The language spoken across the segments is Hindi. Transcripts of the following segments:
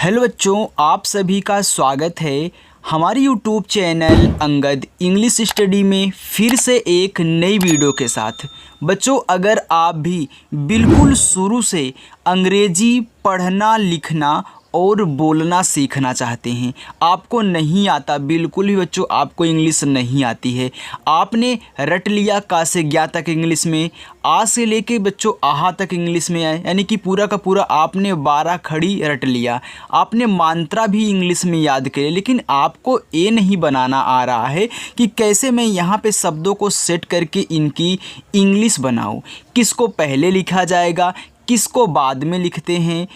हेलो बच्चों, आप सभी का स्वागत है हमारी YouTube channel Angad English study में फिर से एक नई वीडियो के साथ। बच्चों, अगर आप भी बिल्कुल शुरू से अंग्रेजी पढ़ना लिखना और बोलना सीखना चाहते हैं, आपको नहीं आता बिल्कुल भी बच्चों, आपको इंग्लिश नहीं आती है, आपने रट लिया का से ज्ञा तक इंग्लिश में, आ से लेके बच्चों आहा तक इंग्लिश में आए, यानी कि पूरा का पूरा आपने 12 खड़ी रट लिया, आपने मात्रा भी इंग्लिश में याद करे, लेकिन आपको ये नहीं बनाना आ रहा है कि कैसे मैं यहाँ पे शब्दों को सेट करके इनकी इंग्लिश बनाऊँ, किसको पहले लिखा जाएगा, किसको बाद में लिखते हैं,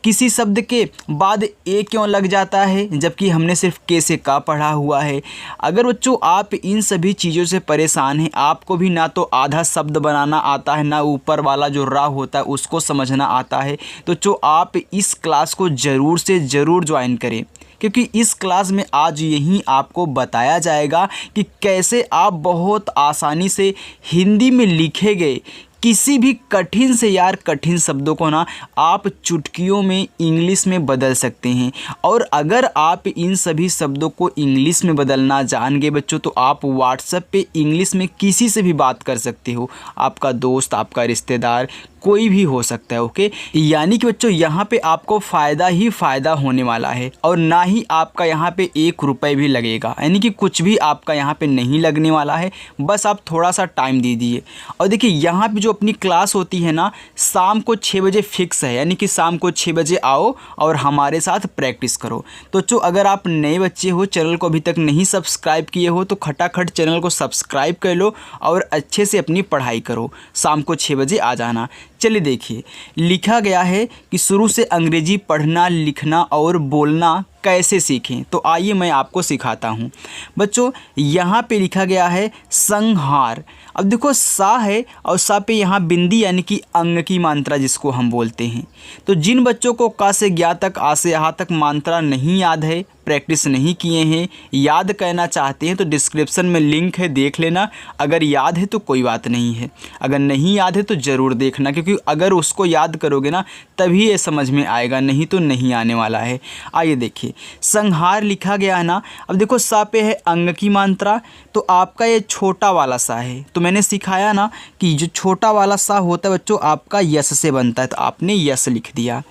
किसी शब्द के बाद ए क्यों लग जाता है जबकि हमने सिर्फ के से का पढ़ा हुआ है। अगर बच्चों आप इन सभी चीज़ों से परेशान हैं, आपको भी ना तो आधा शब्द बनाना आता है, ना ऊपर वाला जो रा होता है उसको समझना आता है, तो जो आप इस क्लास को ज़रूर से ज़रूर ज्वाइन करें, क्योंकि इस क्लास में आज यही आपको बताया जाएगा कि कैसे आप बहुत आसानी से हिंदी में लिखे गए किसी भी कठिन से कठिन शब्दों को ना आप चुटकियों में इंग्लिश में बदल सकते हैं। और अगर आप इन सभी शब्दों को इंग्लिश में बदलना जान गए बच्चों, तो आप व्हाट्सएप पे इंग्लिश में किसी से भी बात कर सकते हो, आपका दोस्त, आपका रिश्तेदार, कोई भी हो सकता है। ओके, यानी कि बच्चों यहाँ पे आपको फ़ायदा ही फ़ायदा होने वाला है और ना ही आपका यहाँ पे 1 रुपये भी लगेगा, यानी कि कुछ भी आपका यहाँ पे नहीं लगने वाला है, बस आप थोड़ा सा टाइम दीजिए। और देखिए यहाँ पे जो अपनी क्लास होती है ना, शाम को 6 बजे फिक्स है, यानी कि शाम को 6 बजे आओ और हमारे साथ प्रैक्टिस करो। तो जो अगर आप नए बच्चे हो, चैनल को अभी तक नहीं सब्सक्राइब किए हो, तो खटाखट चैनल को सब्सक्राइब कर लो और अच्छे से अपनी पढ़ाई करो। शाम को 6 बजे आ जाना। चलिए देखिए, लिखा गया है कि शुरू से अंग्रेजी पढ़ना लिखना और बोलना कैसे सीखें। तो आइए मैं आपको सिखाता हूँ। बच्चों यहाँ पे लिखा गया है संहार। अब देखो सा है और सा पे यहाँ बिंदी यानी कि अंग की मात्रा जिसको हम बोलते हैं। तो जिन बच्चों को का से ज्ञा तक आ से आ तक मात्रा नहीं याद है, प्रैक्टिस नहीं किए हैं, याद करना चाहते हैं, तो डिस्क्रिप्शन में लिंक है, देख लेना। अगर याद है तो कोई बात नहीं है, अगर नहीं याद है तो ज़रूर देखना, क्योंकि अगर उसको याद करोगे ना तभी ये समझ में आएगा, नहीं तो नहीं आने वाला है। आइए देखिए, संहार लिखा गया है ना। अब देखो सा पे है अंग की मात्रा, तो आपका ये छोटा वाला सा है। तो मैंने सिखाया ना कि जो छोटा वाला सा होता है बच्चों आपका यस से बनता है, तो आपने यस लिख दिया।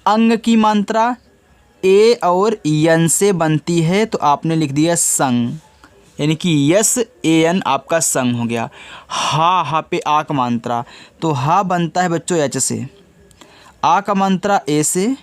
अंग की मात्रा ए और यन से बनती है, तो आपने लिख दिया संग, यानी कि यस ए एन आपका संग हो गया। हा पे आ का मात्रा, तो हा बनता है बच्चों एच से, आ का मात्रा ए से,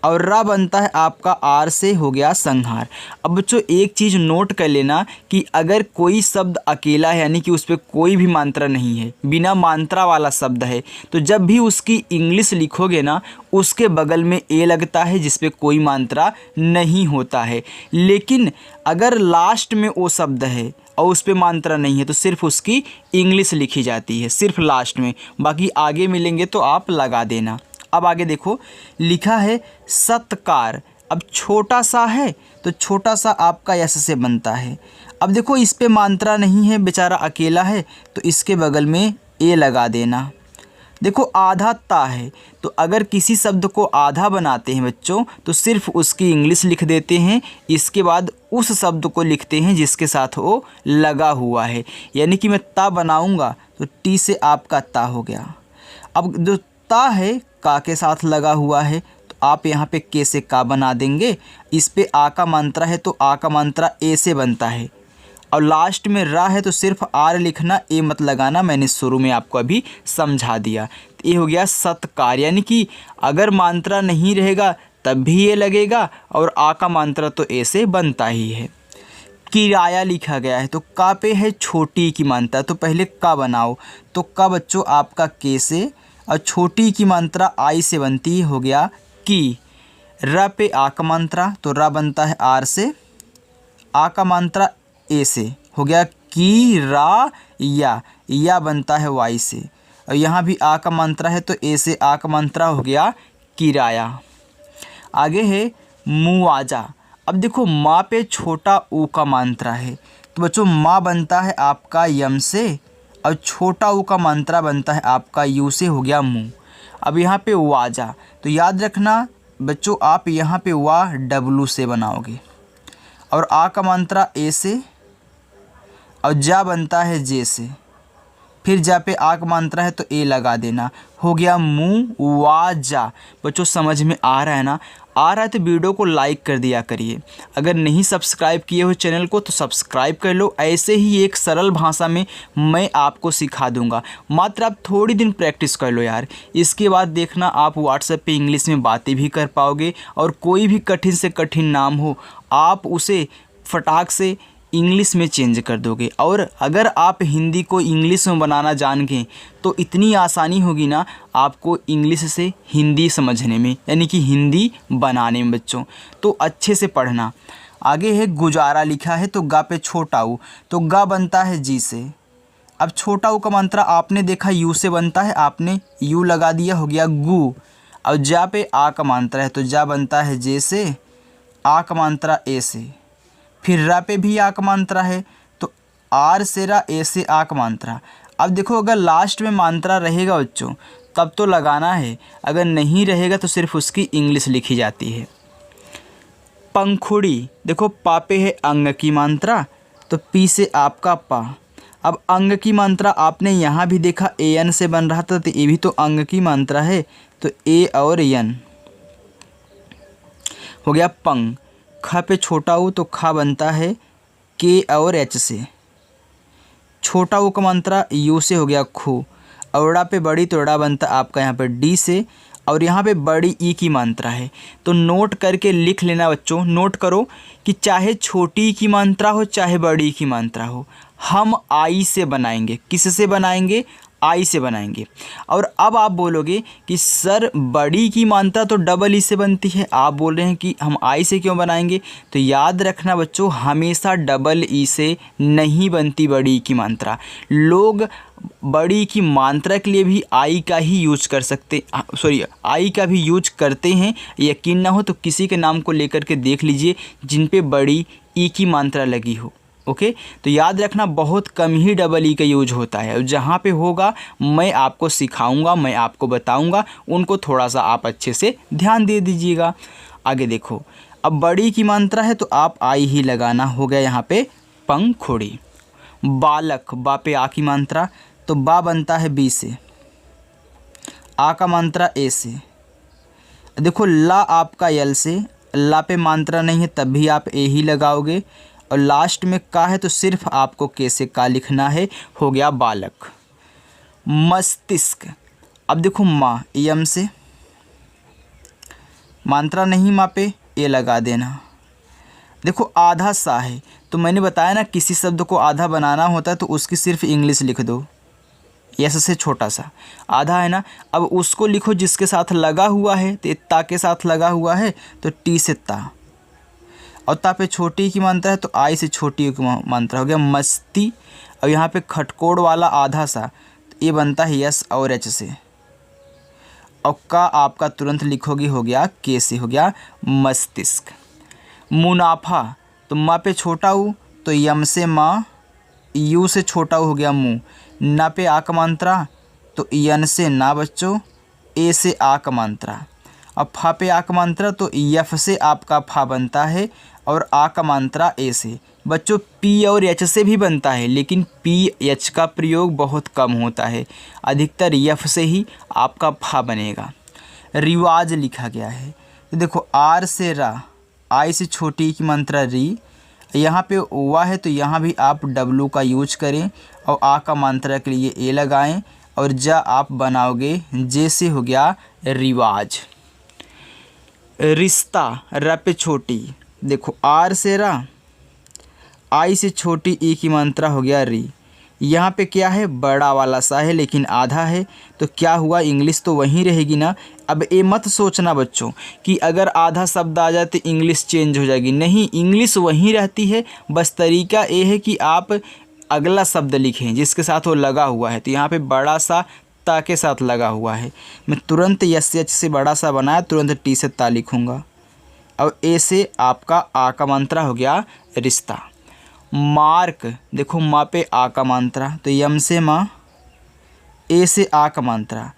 और रा बनता है आपका आर से, हो गया संहार। अब बच्चों एक चीज़ नोट कर लेना कि अगर कोई शब्द अकेला है, यानी कि उस पर कोई भी मात्रा नहीं है, बिना मात्रा वाला शब्द है, तो जब भी उसकी इंग्लिश लिखोगे ना उसके बगल में ए लगता है जिस पे कोई मात्रा नहीं होता है। लेकिन अगर लास्ट में वो शब्द है और उस पर मात्रा नहीं है तो सिर्फ उसकी इंग्लिश लिखी जाती है, सिर्फ लास्ट में, बाकी आगे मिलेंगे तो आप लगा देना। अब आगे देखो, लिखा है सत्कार। अब छोटा सा है तो छोटा सा आपका यस से बनता है। अब देखो इस पे मात्रा नहीं है, बेचारा अकेला है, तो इसके बगल में ए लगा देना। देखो आधा ता है, तो अगर किसी शब्द को आधा बनाते हैं बच्चों तो सिर्फ उसकी इंग्लिश लिख देते हैं, इसके बाद उस शब्द को लिखते हैं जिसके साथ वो लगा हुआ है। यानी कि मैं ता बनाऊँगा तो टी से आपका ता हो गया। अब जो ता है का के साथ लगा हुआ है, तो आप यहाँ पे के से का बना देंगे। इस पे आ का मात्रा है तो आ का मात्रा ए से बनता है, और लास्ट में रा है तो सिर्फ आर लिखना, ए मत लगाना, मैंने शुरू में आपको अभी समझा दिया। तो ये हो गया सत्कार, यानी कि अगर मात्रा नहीं रहेगा तब भी ये लगेगा और आ का मात्रा तो ए से बनता ही है। किराया लिखा गया है, तो का पे है छोटी की मात्रा, तो पहले का बनाओ, तो का बच्चों आपका के से, और छोटी की मात्रा आई से बनती है, हो गया की। र पे आ का मात्रा, तो रा बनता है आर से, आ का मात्रा ए से, हो गया की रा या बनता है वाई से, और यहाँ भी आ का मात्रा है तो ए से आ का मात्रा, हो गया किराया। आगे है मुआवजा। अब देखो माँ पे छोटा ऊ का मात्रा है, तो बच्चों माँ बनता है आपका यम से, और छोटा ऊ का मात्रा बनता है आपका यू से, हो गया मुँह। अब यहाँ पे वाजा, तो याद रखना बच्चों आप यहाँ पे वा डब्लू से बनाओगे और आ का मात्रा ए से और जा बनता है जे से, फिर जा पे आ का मात्रा है तो ए लगा देना, हो गया मुँह वा जा। बच्चों समझ में आ रहा है ना? आ रहा है तो वीडियो को लाइक कर दिया करिए। अगर नहीं सब्सक्राइब किए हो चैनल को तो सब्सक्राइब कर लो। ऐसे ही एक सरल भाषा में मैं आपको सिखा दूंगा, मात्र आप थोड़ी दिन प्रैक्टिस कर लो यार। इसके बाद देखना आप व्हाट्सएप पे इंग्लिश में बातें भी कर पाओगे और कोई भी कठिन से कठिन नाम हो आप उसे फटाक से इंग्लिश में चेंज कर दोगे। और अगर आप हिंदी को इंग्लिश में बनाना जान गए तो इतनी आसानी होगी ना आपको इंग्लिश से हिंदी समझने में, यानी कि हिंदी बनाने में बच्चों। तो अच्छे से पढ़ना। आगे है गुजारा लिखा है तो गा पे छोटा ऊ, तो गा बनता है जी से। अब छोटा ऊ का मात्रा आपने देखा यू से बनता है, आपने यू लगा दिया, हो गया गु। और जा पे आ का मात्रा है तो जा बनता है जे से, आ का मात्रा ए से, फिर रा पे भी आ का मात्रा है तो आर से रा, ए से आ का मात्रा। अब देखो अगर लास्ट में मात्रा रहेगा बच्चों तब तो लगाना है, अगर नहीं रहेगा तो सिर्फ उसकी इंग्लिश लिखी जाती है। पंखुड़ी, देखो पा पे है अंग की मात्रा तो पी से आपका पा। अब अंग की मात्रा आपने यहाँ भी देखा ए एन से बन रहा था, तो ये भी तो अंग की मात्रा है, तो ए और एन, हो गया पंग। ख पे छोटा ऊ तो खा बनता है के और एच से। छोटा ऊ का मात्रा यू से, हो गया खू। औड़ा पे बड़ी तो ड़ा बनता आपका यहाँ पे डी से, और यहाँ पे बड़ी ई की मात्रा है। तो नोट करके लिख लेना बच्चों, नोट करो कि चाहे छोटी की मात्रा हो चाहे बड़ी की मात्रा हो, हम आई से बनाएंगे। किससे बनाएंगे? आई से बनाएंगे। और अब आप बोलोगे कि सर बड़ी की मात्रा तो डबल ई से बनती है, आप बोल रहे हैं कि हम आई से क्यों बनाएंगे? तो याद रखना बच्चों, हमेशा डबल ई से नहीं बनती बड़ी की मात्रा। लोग बड़ी की मात्रा के लिए भी आई का ही यूज कर सकते, आई का भी यूज करते हैं। यकीन ना हो तो किसी के नाम को लेकर के देख लीजिए जिन पे बड़ी ई की मात्रा लगी हो। ओके, तो याद रखना बहुत कम ही डबल ई का यूज होता है, और जहाँ पे होगा मैं आपको सिखाऊंगा, मैं आपको बताऊंगा, उनको थोड़ा सा आप अच्छे से ध्यान दे दीजिएगा। आगे देखो, अब बड़ी की मात्रा है तो आप आई ही लगाना, हो गया यहाँ पे पंखुड़ी। बालक, बा पे आ की मात्रा तो बा बनता है बी से, आ का मात्रा ए से। देखो ला आपका यल से, ला पे मात्रा नहीं है तब भी आप ए ही लगाओगे, और लास्ट में का है तो सिर्फ आपको के से का लिखना है, हो गया बालक। मस्तिष्क, अब देखो माँ यम से, मात्रा नहीं माँ पे ए लगा देना। देखो आधा सा है तो मैंने बताया ना किसी शब्द को आधा बनाना होता है तो उसकी सिर्फ इंग्लिश लिख दो, यस से छोटा सा आधा है ना। अब उसको लिखो जिसके साथ लगा हुआ है, तो ता के साथ लगा हुआ है तो टी से ता, और ता पे छोटी की मात्रा है तो आई से छोटी की मात्रा, हो गया मस्ती। अब यहाँ पे खटकोड़ वाला आधा सा तो ये बनता है यस और एच से, और का आपका तुरंत लिखोगे, हो गया के से, हो गया मस्तिष्क। मुनाफा, तो माँ पे छोटा ऊ तो यम से माँ, यू से छोटा ऊ, हो गया मुँह। ना पे आ का मात्रा तो यन से ना बच्चों, ए से आ का मात्रा। अब फा पे आ का मात्रा तो यफ से आपका फा बनता है, और आ का मात्रा ए से। बच्चों पी और एच से भी बनता है, लेकिन पी एच का प्रयोग बहुत कम होता है, अधिकतर यफ से ही आपका फा बनेगा। रिवाज लिखा गया है तो देखो आर से रा, आई से छोटी की मात्रा री, यहाँ पे वा है तो यहाँ भी आप डब्लू का यूज करें, और आ का मात्रा के लिए ए लगाएं, और जा आप बनाओगे जे से, हो गया रिवाज। रिश्ता, र पे छोटी, देखो आर से रा, आई से छोटी ई की मात्रा, हो गया री। यहाँ पे क्या है, बड़ा वाला सा है लेकिन आधा है, तो क्या हुआ, इंग्लिश तो वहीं रहेगी ना। अब ये मत सोचना बच्चों कि अगर आधा शब्द आ जाए तो इंग्लिश चेंज हो जाएगी, नहीं, इंग्लिश वहीं रहती है। बस तरीका ये है कि आप अगला शब्द लिखें जिसके साथ वो लगा हुआ है। तो यहाँ पे बड़ा सा ता के साथ लगा हुआ है, मैं तुरंत यस एच से बड़ा सा बनाया, तुरंत टी से ता लिखूँगा, और ए से आपका आ का मात्रा, हो गया रिश्ता। मार्क, देखो माँ पे आ का मात्रा तो यम से माँ, ए से आ का मात्रा।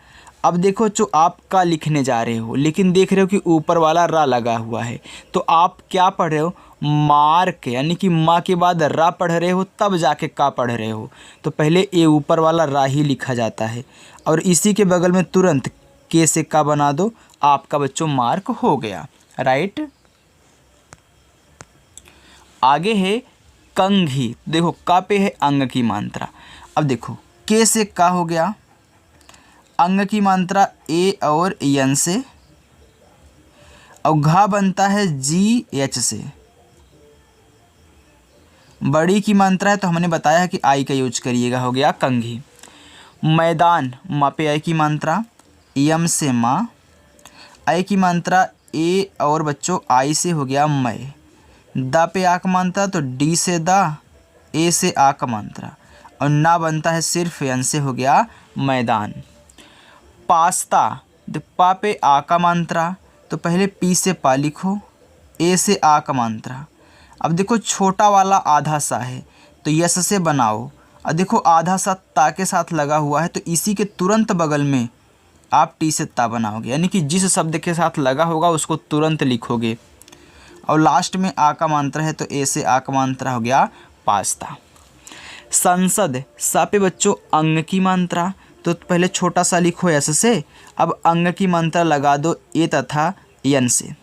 अब देखो जो आप का लिखने जा रहे हो, लेकिन देख रहे हो कि ऊपर वाला रा लगा हुआ है, तो आप क्या पढ़ रहे हो, मार्क, यानी कि माँ के बाद रा पढ़ रहे हो, तब जाके का पढ़ रहे हो। तो पहले ए ऊपर वाला रा ही लिखा जाता है और इसी के बगल में तुरंत के से का बना दो, आपका बच्चों मार्क हो गया, राइट। आगे है कंघी। देखो का पे है अंग की मात्रा। अब देखो के से का हो गया, अंग की मात्रा ए और यन से, और घा बनता है जी एच से। बड़ी की मात्रा है तो हमने बताया है कि आई का यूज करिएगा, हो गया कंघी। मैदान, मा पे आई की मात्रा, यम से माँ, आई की मात्रा ए और बच्चों आई से, हो गया मैं। दा पे आ का मात्रा तो डी से दा, ए से आ का मात्रा, और ना बनता है सिर्फ यन से, हो गया मैदान। पास्ता, पा पे आ का मात्रा तो पहले पी से पा लिखो, ए से आ का मात्रा। अब देखो छोटा वाला आधा सा है तो यस से बनाओ, और देखो आधा सा ता के साथ लगा हुआ है तो इसी के तुरंत बगल में आप टी से ता बनाओगे, यानी कि जिस शब्द के साथ लगा होगा उसको तुरंत लिखोगे। और लास्ट में आ का मात्रा है तो ए से आ का मात्रा, हो गया पास्ता। संसद, सा पे बच्चों अंग की मात्रा तो पहले छोटा सा लिखो एस से, अब अंग की मात्रा लगा दो ए तथा यन से।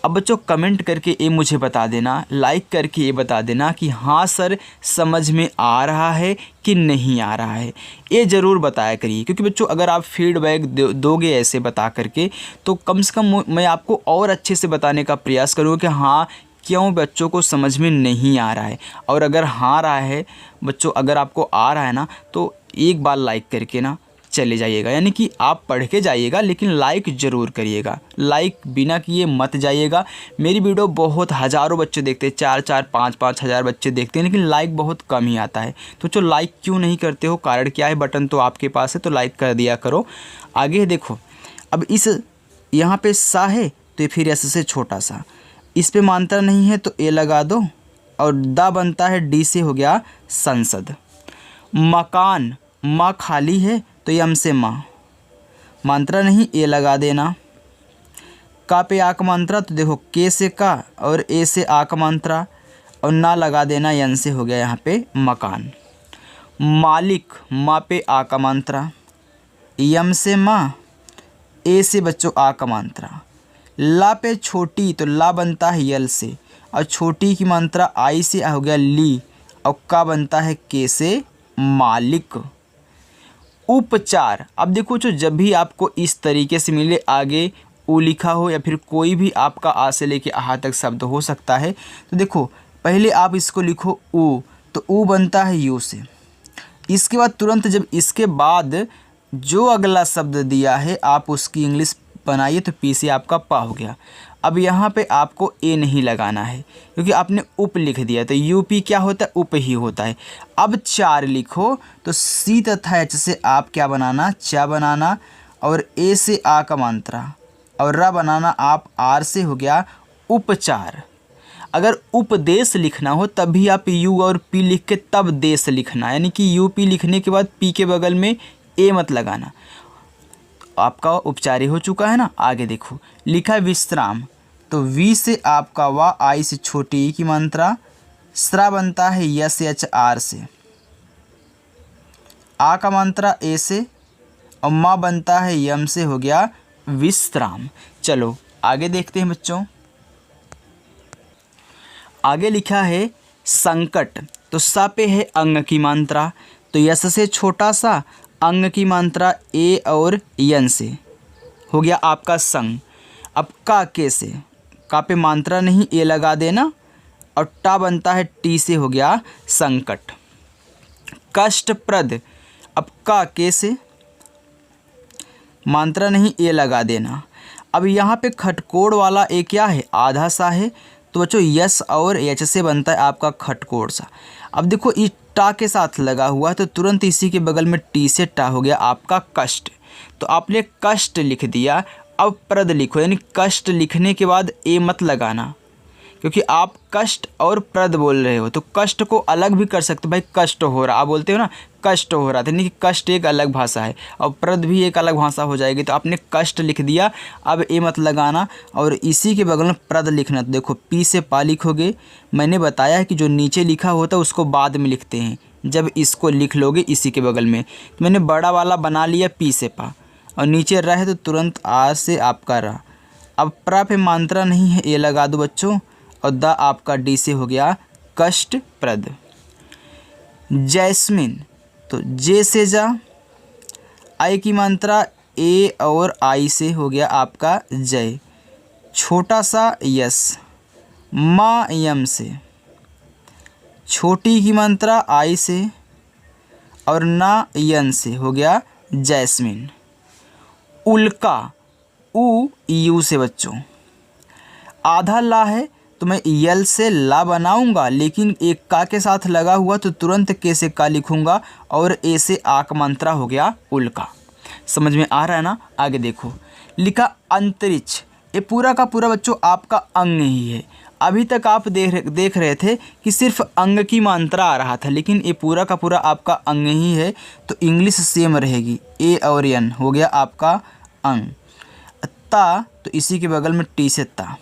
अब बच्चों कमेंट करके ये मुझे बता देना, लाइक करके ये बता देना कि हाँ सर समझ में आ रहा है कि नहीं आ रहा है, ये ज़रूर बताया करिए। क्योंकि बच्चों अगर आप फीडबैक दोगे ऐसे बता करके तो कम से कम मैं आपको और अच्छे से बताने का प्रयास करूँगा कि हाँ क्यों बच्चों को समझ में नहीं आ रहा है। और अगर हाँ रहा है बच्चों, अगर आपको आ रहा है ना तो एक बार लाइक करके ना चले जाइएगा, यानी कि आप पढ़ के जाइएगा लेकिन लाइक ज़रूर करिएगा, लाइक बिना किए मत जाइएगा। मेरी वीडियो बहुत हज़ारों बच्चे देखते हैं, 4-4, 5-5 हज़ार बच्चे देखते हैं, लेकिन लाइक बहुत कम ही आता है। तो जो लाइक क्यों नहीं करते हो, कारण क्या है, बटन तो आपके पास है तो लाइक कर दिया करो। आगे देखो, अब इस यहाँ पे सा है तो फिर एस से छोटा सा, इस पे मात्रा नहीं है तो ए लगा दो, और दा बनता है डी से, हो गया संसद। मकान, माँ खाली है तो यम से माँ, मात्रा नहीं ए लगा देना। का पे आ का मात्रा तो देखो के से का और ए से आ का मात्रा, और ना लगा देना यन से, हो गया यहाँ पे मकान। मालिक, माँ पे आ का मात्रा, यम से माँ, ए से बच्चों आ का मात्रा। ला पे छोटी तो ला बनता है यल से, और छोटी की मात्रा आई से, हो गया ली, और का बनता है के से मालिक। उपचार, अब देखो जो जब भी आपको इस तरीके से मिले, आगे उ लिखा हो या फिर कोई भी आपका आ से लेके आहा तक शब्द हो सकता है, तो देखो पहले आप इसको लिखो उ, तो उ बनता है यू से। इसके बाद तुरंत जब इसके बाद जो अगला शब्द दिया है आप उसकी इंग्लिश बनाइए, तो पी से आपका पा हो गया। अब यहाँ पे आपको ए नहीं लगाना है क्योंकि आपने उप लिख दिया, तो यूपी क्या होता है, उप ही होता है। अब चार लिखो तो सी तथा एच से आप क्या बनाना, चा बनाना, और ए से आ का मात्रा, और रा बनाना आप आर से, हो गया उपचार। अगर उपदेश लिखना हो तब भी आप यू और पी लिख के तब देश लिखना, यानी कि यू पी लिखने के बाद पी के बगल में ए मत लगाना। आपका उपचारी हो चुका है ना। आगे देखो लिखा है विश्राम, तो वी से आपका वा, आई से छोटी ई की मात्रा, श्रा बनता है यस एच आर से, आ का मात्रा ए से, और माँ बनता है यम से, हो गया विश्राम। चलो आगे देखते हैं बच्चों। आगे लिखा है संकट, तो सा पे है अंग की मात्रा, तो यस से छोटा सा, अंग की मात्रा ए और यन से, हो गया आपका संग। अब का के से, का पे मात्रा नहीं ए लगा देना, और टा बनता है टी से, हो गया संकट। कष्टप्रद, अब का के से, मात्रा नहीं ए लगा देना। अब यहाँ पे खटकोड़ वाला ए क्या है, आधा सा है, तो बच्चों यस और एच से बनता है आपका खटकोड़ सा। अब देखो इस टा के साथ लगा हुआ है तो तुरंत इसी के बगल में टी से टा, हो गया आपका कष्ट। तो आपने कष्ट लिख दिया, अब प्रद लिखो, यानी कष्ट लिखने के बाद ए मत लगाना क्योंकि आप कष्ट और प्रद बोल रहे हो, तो कष्ट को अलग भी कर सकते हो। भाई कष्ट हो रहा, आप बोलते हो ना कष्ट हो रहा था, यानी कि कष्ट एक अलग भाषा है और प्रद भी एक अलग भाषा हो जाएगी। तो आपने कष्ट लिख दिया, अब ए मत लगाना और इसी के बगल में प्रद लिखना। तो देखो पी से पा लिखोगे, मैंने बताया है कि जो नीचे लिखा होता है उसको बाद में लिखते हैं, जब इसको लिख लोगे इसी के बगल में। तो मैंने बड़ा वाला बना लिया पी से पा और नीचे रह तो तुरंत आर से आपका रहा। अब प्रा पे मात्रा नहीं है, ए लगा दो बच्चों और द आपका डी से हो गया कष्टप्रद। जैस्मिन, तो जे से जा, आई की मात्रा ए और आई से हो गया आपका जय। छोटा सा यस, मा यम से, छोटी की मात्रा आई से और ना यन से हो गया जैस्मिन। उल्का, उ यू से बच्चों, आधा ला है तो मैं यल से ला बनाऊंगा, लेकिन एक का के साथ लगा हुआ तो तुरंत के से का लिखूंगा और ए से आ का मात्रा हो गया उल्का। समझ में आ रहा है ना। आगे देखो लिखा अंतरिक्ष, ये पूरा का पूरा बच्चों आपका अंग ही है। अभी तक आप देख रहे थे कि सिर्फ अंग की मात्रा आ रहा था, लेकिन ये पूरा का पूरा आपका अंग ही है। तो इंग्लिश सेम रहेगी, ए और एन हो गया आपका अंग। ता, तो इसी के बगल में टी से ता।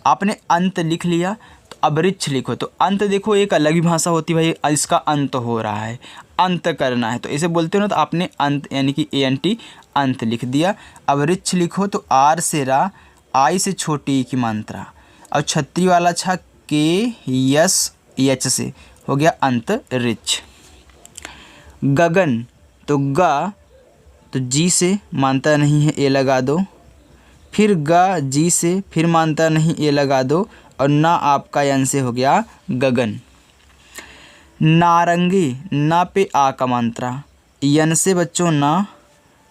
आपने अंत लिख लिया, तो अब रिच लिखो। तो अंत देखो एक अलग ही भाषा होती है भाई, इसका अंत हो रहा है, अंत करना है, तो इसे बोलते हो ना। तो आपने अंत यानी कि ANT अंत लिख दिया। अब रिच लिखो, तो आर से रा, आई से छोटी की मात्रा और छत्री वाला छा के यस एच से हो गया अंत रिच। गगन, तो गा, तो जी से मानता नहीं है, ए लगा दो। फिर गा जी से, फिर मानता नहीं, ए लगा दो और ना आपका यन से हो गया गगन। नारंगी, ना पे आ का मात्रा, यन से बच्चों ना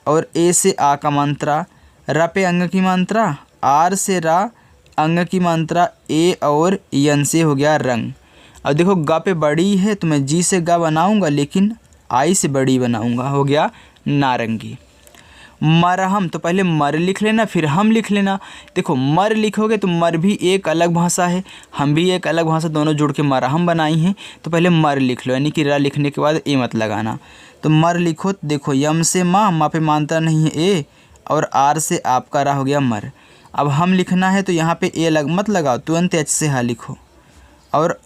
और ए से आ का मात्रा, रा पे अंग की मात्रा, आर से रा, अंग की मात्रा ए और यन से हो गया रंग। अब देखो गा पे बड़ी है तो मैं जी से गा बनाऊंगा, लेकिन आई से बड़ी बनाऊंगा, हो गया नारंगी। मरहम, तो पहले मर लिख लेना फिर हम लिख लेना। देखो मर लिखोगे तो मर भी एक अलग भाषा है, हम भी एक अलग भाषा, दोनों जुड़ के मरहम बनाई हैं। तो पहले मर लिख लो, यानी कि रा लिखने के बाद ए मत लगाना। तो मर लिखो, देखो यम से माँ पे मानता नहीं है ए और आर से आपका रा हो गया मर। अब हम लिखना है तो यहाँ पे ए मत लगाओ, तुरंत एच से हा लिखो और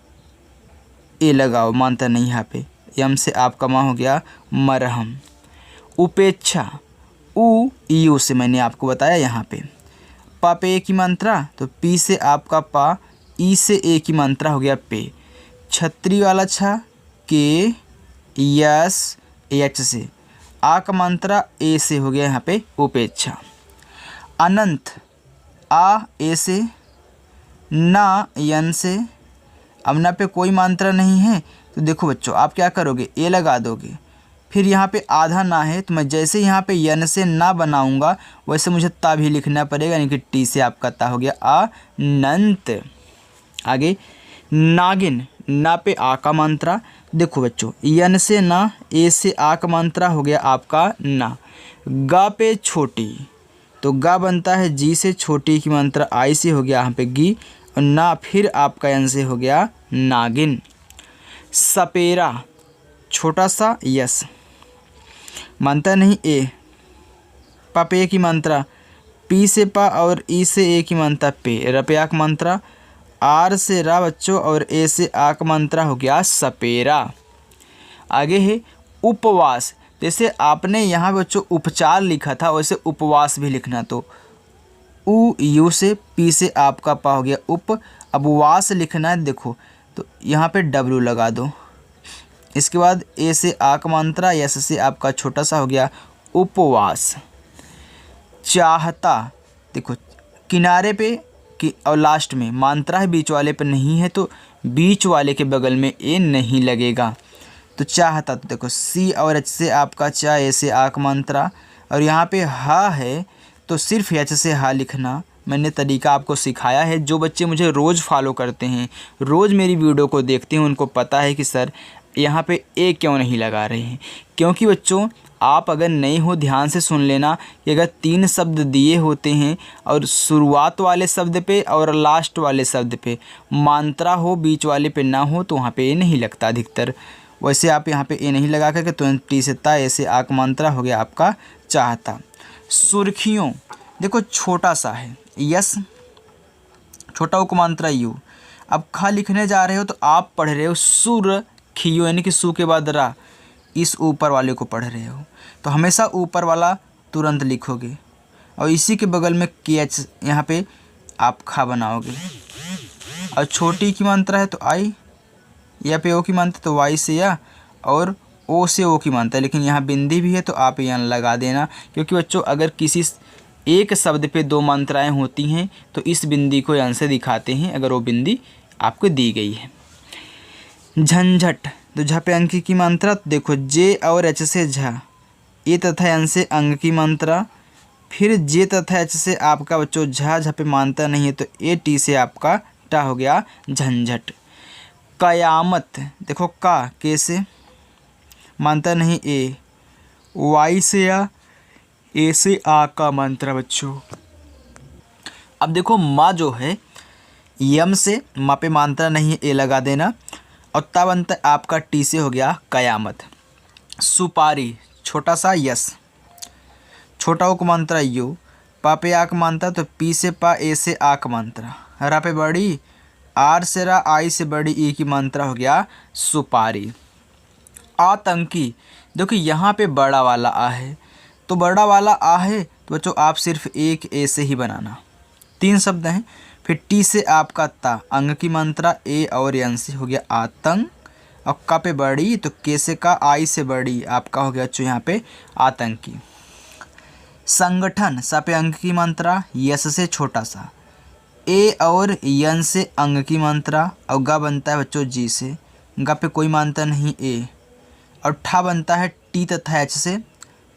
ए लगाओ, मानता नहीं यहाँ पे, यम से आपका माँ हो गया मरहम। उपेक्षा, उ यू से मैंने आपको बताया यहाँ पे। पा पे ए की मात्रा, तो पी से आपका पा, ई से ए की मात्रा हो गया पे। छत्री वाला छा के यस एच से, आ का मात्रा ए से हो गया यहाँ पे उपेक्षा। अनंत, आ ए से, ना यन से, अब ना पे कोई मात्रा नहीं है तो देखो बच्चों आप क्या करोगे, ए लगा दोगे। फिर यहाँ पे आधा ना है तो मैं जैसे यहाँ पे यन से ना बनाऊंगा वैसे मुझे ता भी लिखना पड़ेगा, यानी कि टी से आपका ता हो गया अनंत। आगे नागिन, ना पे आ का मात्रा, देखो बच्चों यन से ना, ए से आ का मात्रा हो गया आपका ना। गा पे छोटी, तो गा बनता है जी से, छोटी की मात्रा आई से हो गया यहाँ पे गी और ना फिर आपका यन से हो गया नागिन। सपेरा, छोटा सा यस, मानता नहीं ए, पा पे की मात्रा, पी से पा और ई से ए की मात्रा पे, रपया की मात्रा, आर से रा बच्चों और ए से आ का मात्रा हो गया सपेरा। आगे है उपवास, जैसे आपने यहाँ बच्चों उपचार लिखा था वैसे उपवास भी लिखना। तो उ यू से, पी से आपका पा हो गया उप, अब वास लिखना है, देखो तो यहाँ पे डब्ल्यू लगा दो। इसके बाद ए से आ का मात्रा, यस से आपका छोटा सा हो गया उपवास। चाहता, देखो किनारे पे कि और लास्ट में मात्रा है, बीच वाले पे नहीं है तो बीच वाले के बगल में ए नहीं लगेगा। तो चाहता, तो देखो सी और एच से आपका चा, ए से आ का मात्रा और यहाँ पे हा है तो सिर्फ एच से हा लिखना। मैंने तरीका आपको सिखाया है, जो बच्चे मुझे रोज़ फॉलो करते हैं, रोज़ मेरी वीडियो को देखते हैं, उनको पता है कि सर यहाँ पे ए क्यों नहीं लगा रहे हैं। क्योंकि बच्चों आप अगर नहीं हो ध्यान से सुन लेना कि अगर 3 शब्द दिए होते हैं और शुरुआत वाले शब्द पे और लास्ट वाले शब्द पे मात्रा हो, बीच वाले पे ना हो तो वहाँ पे ए नहीं लगता अधिकतर। वैसे आप यहाँ पे ए नहीं लगा करके तुरंत टी से ता, ए से आ का मात्रा हो गया आपका चाहता। सुर्खियों, देखो छोटा सा है यस, छोटा उ मात्रा यू। अब खा लिखने जा रहे हो तो आप पढ़ रहे हो सुर्खियों, यानी कि सु के बाद रा, इस ऊपर वाले को पढ़ रहे हो तो हमेशा ऊपर वाला तुरंत लिखोगे और इसी के बगल में के एच यहाँ पे आप खा बनाओगे। और छोटी की मात्रा है तो आई, या पे ओ की मात्रा तो वाई से या, और ओ से ओ की मात्रा है, लेकिन यहाँ बिंदी भी है तो आप यहाँ लगा देना, क्योंकि बच्चों अगर किसी एक शब्द पे दो मात्राएं होती हैं तो इस बिंदी को यहाँ से दिखाते हैं अगर वो बिंदी आपको दी गई है। झंझट, तो झ पे अंक की मात्रा, तो देखो जे और एच से झ, ए तथा एन से अंग की मात्रा, फिर जे तथा एच से आपका बच्चों झ पे मात्रा नहीं है तो ए टी से आपका टा हो गया झंझट। कयामत, देखो का के से मात्रा नहीं ए, वाई से या, ए से आ का मात्रा बच्चों। अब देखो माँ जो है यम से माँ पे मात्रा नहीं है, ए लगा देना, और ता बनता है आपका टी से हो गया कयामत। सुपारी, छोटा सा यस, छोटा उक मात्रा यू, पा पे आक मात्रा तो पी से पा, ए से आक मात्रा, रा पे बड़ी, आर से रा, आई से बड़ी, ई की मात्रा हो गया सुपारी। आतंकी, देखो यहाँ पे बड़ा वाला आ है तो बड़ा वाला आ है तो बच्चों आप सिर्फ एक ए से ही बनाना, 3 शब्द हैं। फिर टी से आपका ता, अंग की मात्रा ए और एन से हो गया आतंक, और का पे बड़ी तो के से का, आई से बड़ी, आपका हो गया बच्चों यहाँ पे आतंकी। संगठन, सा पे अंग की मात्रा, यस से छोटा सा, ए और यन से अंग की मात्रा, और गा बनता है बच्चों जी से, गा पे कोई मात्रा नहीं ए, और ठा बनता है टी तथा एच से,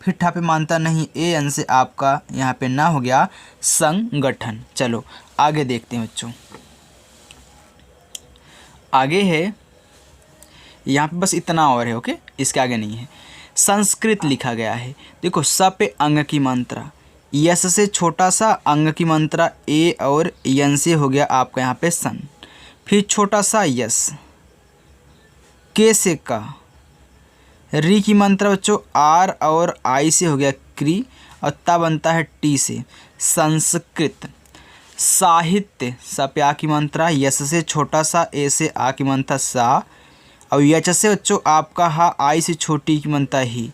फिर ठा पे मात्रा नहीं ए एन से, आपका यहाँ पे ना हो गया संगठन। चलो आगे देखते हैं बच्चों, आगे है यहाँ पे बस इतना और है, ओके, इसके आगे नहीं है। संस्कृत लिखा गया है, देखो स पे अंग की मात्रा, यस से छोटा सा, अंग की मात्रा ए और यन से हो गया आपका यहाँ पे सन, फिर छोटा सा यस, के से का, री की मात्रा बच्चों आर और आई से हो गया क्री, और ता बनता है टी से संस्कृत। साहित्य, सा पे आ की मात्रा, यस से छोटा सा, ए से आ की मात्रा सा, और यच से बच्चों आपका हा, आई से छोटी की मात्रा ही,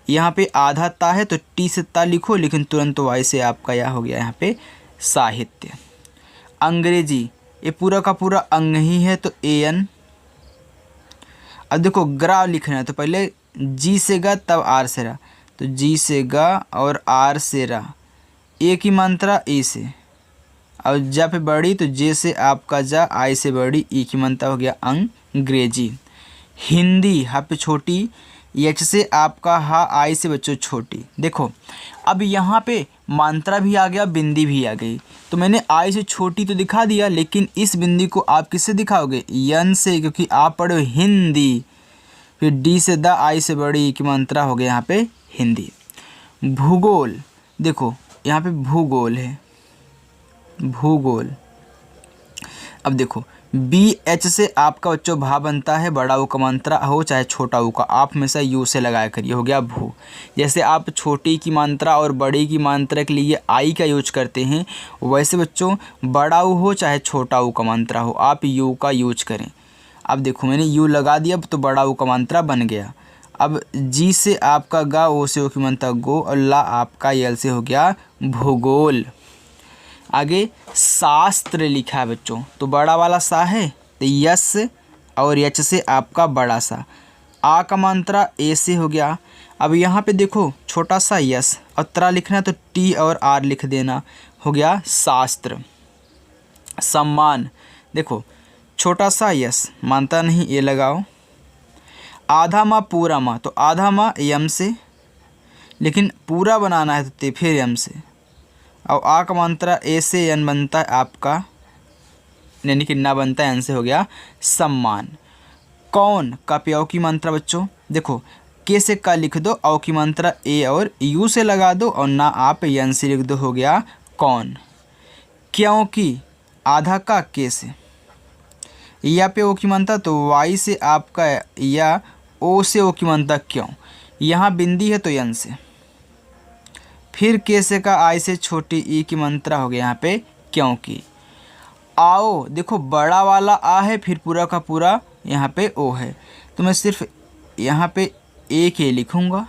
यहाँ पे आधा ता है तो टी से ता लिखो, लेकिन तुरंत तो वाई से आपका यह हो गया यहाँ पे साहित्य। अंग्रेजी, ये पूरा का पूरा अंग ही है तो ए एन। अब देखो ग्रा लिखना है तो पहले जी से गा तब आर से रा, तो जी से गा और आर से रा, ए की मात्रा ए से, और जा पे बड़ी तो जे से आपका जा, आई से बड़ी, ई की मात्रा हो गया अंग्रेजी। हिंदी, हा पे छोटी, एच से आपका हा, आई से बच्चों छोटी। देखो अब यहाँ पे मात्रा भी आ गया, बिंदी भी आ गई, तो मैंने आई से छोटी तो दिखा दिया, लेकिन इस बिंदी को आप किससे दिखाओगे, यन से, क्योंकि आप पढ़ो हिंदी। फिर डी से द, आई से बड़ी, की मात्रा हो गया यहाँ पे हिंदी। भूगोल, देखो यहाँ पे भूगोल है, भूगोल। अब देखो बी एच से आपका बच्चों भा बनता है, बड़ा ऊ का मात्रा हो चाहे छोटा ऊ का, आप हमेशा यू से लगाया करिए, हो गया भू। जैसे आप छोटी की मात्रा और बड़ी की मात्रा के लिए आई का यूज करते हैं, वैसे बच्चों बड़ा ऊ हो चाहे छोटा ऊ का मात्रा हो, आप यू का यूज करें। अब देखो मैंने यू लगा दिया, अब तो बड़ा ऊ का मात्रा बन गया। अब जी से आपका गा, ओ से ओ की मात्रा गो, और ला आपका यल से हो गया भूगोल। आगे शास्त्र लिखा है बच्चों, तो बड़ा वाला सा है तो यस और एच से आपका बड़ा सा, आ का मात्रा ए से हो गया। अब यहाँ पे देखो छोटा सा यस और त्रा लिखना है तो टी और आर लिख देना, हो गया शास्त्र। सम्मान, देखो छोटा सा यस, मानता नहीं ए लगाओ। आधा माँ पूरा माँ, तो आधा माँ यम से, लेकिन पूरा बनाना है तो ते फिर यम से, और आ का मात्रा ए से एन बनता है आपका, यानी कि ना बनता है एन से, हो गया सम्मान। कौन का पे औ की मात्रा बच्चों, देखो के से का लिख दो, औ की मात्रा ए और यू से लगा दो, और ना आप एन से लिख दो, हो गया कौन। क्योंकि आधा का के से, या पे ओ की मात्रा तो वाई से आपका या ओ से ओ की मात्रा क्यों, यहाँ बिंदी है तो यन से, फिर के से का आई से छोटी ई की मात्रा हो गया यहाँ पे क्योंकि। आओ देखो बड़ा वाला आ है, फिर पूरा का पूरा यहाँ पे ओ है, तो मैं सिर्फ यहाँ पे एक ए लिखूँगा।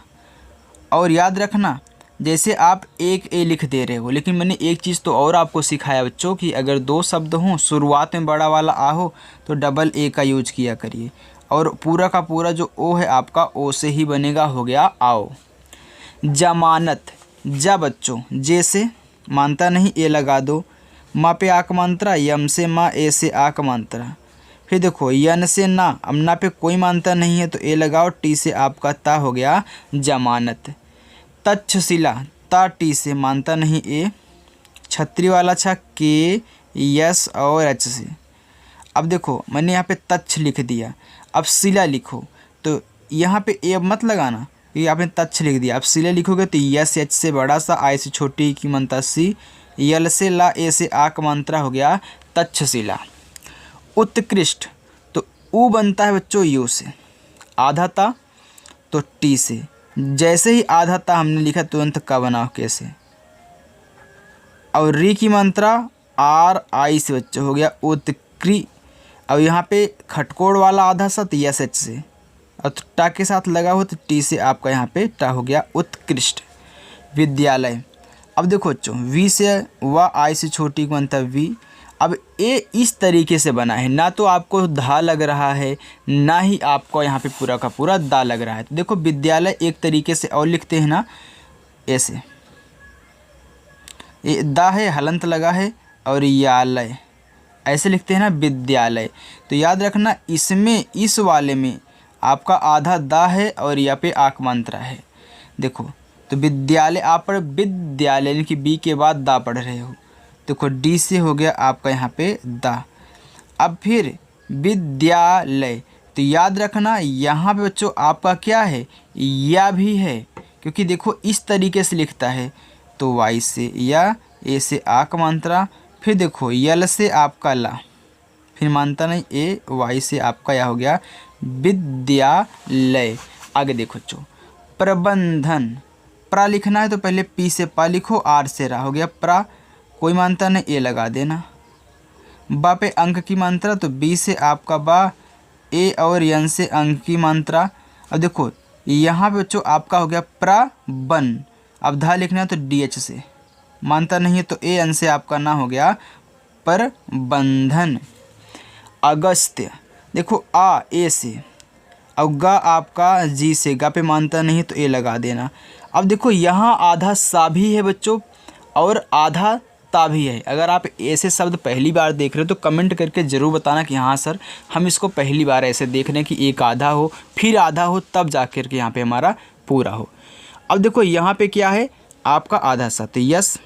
और याद रखना जैसे आप एक ए लिख दे रहे हो, लेकिन मैंने एक चीज़ तो और आपको सिखाया बच्चों कि अगर दो शब्द हों शुरुआत में बड़ा वाला आ हो तो डबल ए का यूज किया करिए, और पूरा का पूरा जो ओ है आपका ओ से ही बनेगा, हो गया आओ। जमानत, जा बच्चों जैसे मानता नहीं ए लगा दो, माँ पे आक मात्रा, यम से माँ ए से आक मात्रा, फिर देखो यन से ना, अब ना पे कोई मानता नहीं है तो ए लगाओ, टी से आपका ता हो गया जमानत। तक्षशिला, ता टी से मानता नहीं ए, छतरी वाला छा के यस और एच से। अब देखो मैंने यहाँ पे तक्ष लिख दिया, अब शिला लिखो तो यहाँ पे ए मत लगाना, ये आपने तक्ष लिख दिया। अब शिला लिखोगे तो यस एच से बड़ा सा, आई से छोटी की मात्रा सी, यल से ला, ए से आ का मात्रा हो गया तक्षशिला। उत्कृष्ट, तो ऊ बनता है बच्चों यू से, आधा ता तो टी से, जैसे ही आधा ता हमने लिखा तुरंत का बनाओ कैसे। और री की मात्रा आर आई से बच्चों हो गया उत्कृ। अब यहाँ पे खटकोड़ वाला आधा सा तो यस एच से, और टा के साथ लगा हो तो टी से आपका यहाँ पे टा हो गया उत्कृष्ट। विद्यालय, अब देखो बच्चों वी से व आई से छोटी की मात्रा वी। अब ए इस तरीके से बना है, ना तो आपको धा लग रहा है ना ही आपको यहाँ पे पूरा का पूरा दा लग रहा है। तो देखो विद्यालय एक तरीके से और लिखते हैं ना, ऐसे ये दा है हलंत लगा है, और यालय ऐसे लिखते हैं ना विद्यालय। तो याद रखना इसमें इस वाले में आपका आधा दा है और यहाँ पे आक मात्रा है। देखो तो विद्यालय आप पढ़ विद्यालय यानी कि बी के बाद दा पढ़ रहे हो, देखो डी से हो गया आपका यहाँ पे दा। अब फिर विद्यालय, तो याद रखना यहाँ पे बच्चों आपका क्या है, या भी है, क्योंकि देखो इस तरीके से लिखता है तो वाई से या, ए से आ का मात्रा, फिर देखो यल से आपका ला, फिर मानता नहीं ए, वाई से आपका या हो गया विद्यालय। आगे देखो बच्चों प्रबंधन, प्रा लिखना है तो पहले पी से पा लिखो, आर से रा हो गया प्रा, कोई मानता नहीं ए लगा देना। बा पे अंक की मात्रा तो बी से आपका बा, ए और यन से अंक की मात्रा। अब देखो यहाँ पे बच्चों आपका हो गया प्रा बन, अब धा लिखना है तो डी एच से, मानता नहीं है तो ए एन से आपका ना हो गया पर बंधन। अगस्त्य, देखो आ ए से, अब गा आपका जी से, गा पे मानता नहीं है तो ए लगा देना। अब देखो यहाँ आधा सा भी है बच्चों और आधा ता भी है। अगर आप ऐसे शब्द पहली बार देख रहे हो तो कमेंट करके ज़रूर बताना कि हाँ सर हम इसको पहली बार ऐसे देख रहे हैं कि एक आधा हो फिर आधा हो तब जा कर के यहाँ पे हमारा पूरा हो। अब देखो यहाँ पे क्या है आपका आधा सा तो यस,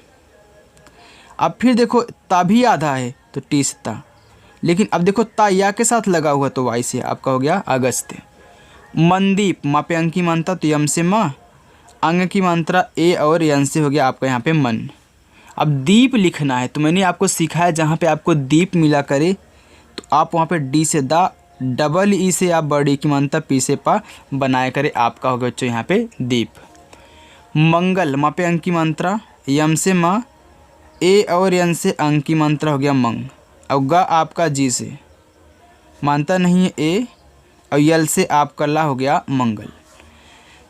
अब फिर देखो ता भी आधा है तो टी से ता, लेकिन अब देखो ता या के साथ लगा हुआ तो वाई से आपका हो गया अगस्त्य। मनदीप, माँ पे अंक की मात्रा तो यम से माँ, अंग की मात्रा ए और यन से हो गया आपका यहाँ पे मन। अब दीप लिखना है तो मैंने आपको सिखाया जहाँ पे आपको दीप मिला करे तो आप वहाँ पे डी से दा, डबल ई से आप बड़ी की मात्रा पी से पा बनाया करे, आपका हो गया बच्चों यहाँ पे दीप। मंगल, माँ पे अंक की मात्रा यम से माँ, ए और यन से अंक की मात्रा हो गया मंग, और गा आपका जी से, मानता नहीं है ए, और यल से आपका ला हो गया मंगल।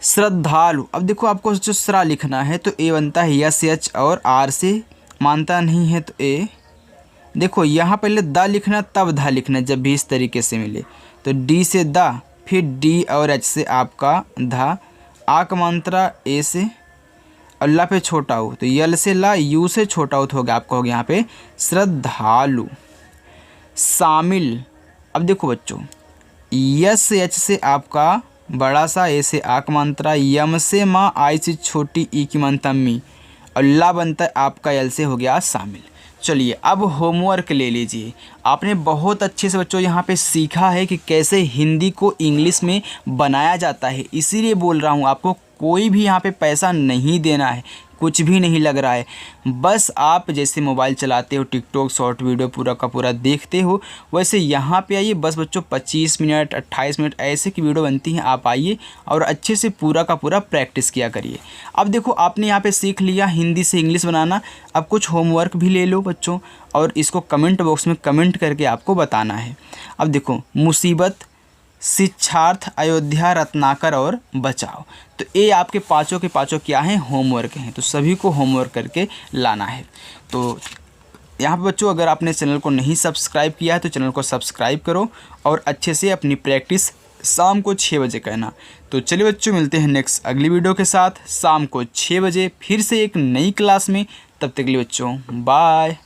श्रद्धालु, अब देखो आपको जो श्रा लिखना है तो ए बनता है यस एच और आर से, मानता नहीं है तो ए। देखो यहाँ पहले दा लिखना तब धा लिखना, जब भी इस तरीके से मिले तो डी से दा, फिर डी और एच से आपका धा, आ का मात्रा ए से, अल्लाह पे छोटा हो तो यल से ला, यू से छोटा हो तो होगा आपका हो गया यहाँ पे श्रद्धालु। शामिल, अब देखो बच्चों यस एच से आपका बड़ा सा, ए से आ की मात्रा, यम से माँ, आई से छोटी ई की मात्रा मी, और ला बनता है आपका यल से हो गया शामिल। चलिए अब होमवर्क ले लीजिए। आपने बहुत अच्छे से बच्चों यहाँ पे सीखा है कि कैसे हिंदी को इंग्लिश में बनाया जाता है, इसीलिए बोल रहा हूँ आपको कोई भी यहाँ पे पैसा नहीं देना है, कुछ भी नहीं लग रहा है। बस आप जैसे मोबाइल चलाते हो, टिकटॉक शॉर्ट वीडियो पूरा का पूरा देखते हो, वैसे यहाँ पे आइए। बस बच्चों 25 मिनट 28 मिनट ऐसे की वीडियो बनती हैं, आप आइए और अच्छे से पूरा का पूरा प्रैक्टिस किया करिए। अब देखो आपने यहाँ पे सीख लिया हिंदी से इंग्लिश बनाना। अब कुछ होमवर्क भी ले लो बच्चों, और इसको कमेंट बॉक्स में कमेंट करके आपको बताना है। अब देखो मुसीबत, शिक्षार्थ, अयोध्या, रत्नाकर और बचाओ, तो ये आपके पाँचों के पाँचों क्या हैं, होमवर्क हैं। तो सभी को होमवर्क करके लाना है। तो यहाँ पे बच्चों अगर आपने चैनल को नहीं सब्सक्राइब किया है तो चैनल को सब्सक्राइब करो और अच्छे से अपनी प्रैक्टिस शाम को 6 बजे करना। तो चलिए बच्चों, मिलते हैं नेक्स्ट अगली वीडियो के साथ शाम को 6 बजे फिर से एक नई क्लास में। तब तक के लिए बच्चों बाय।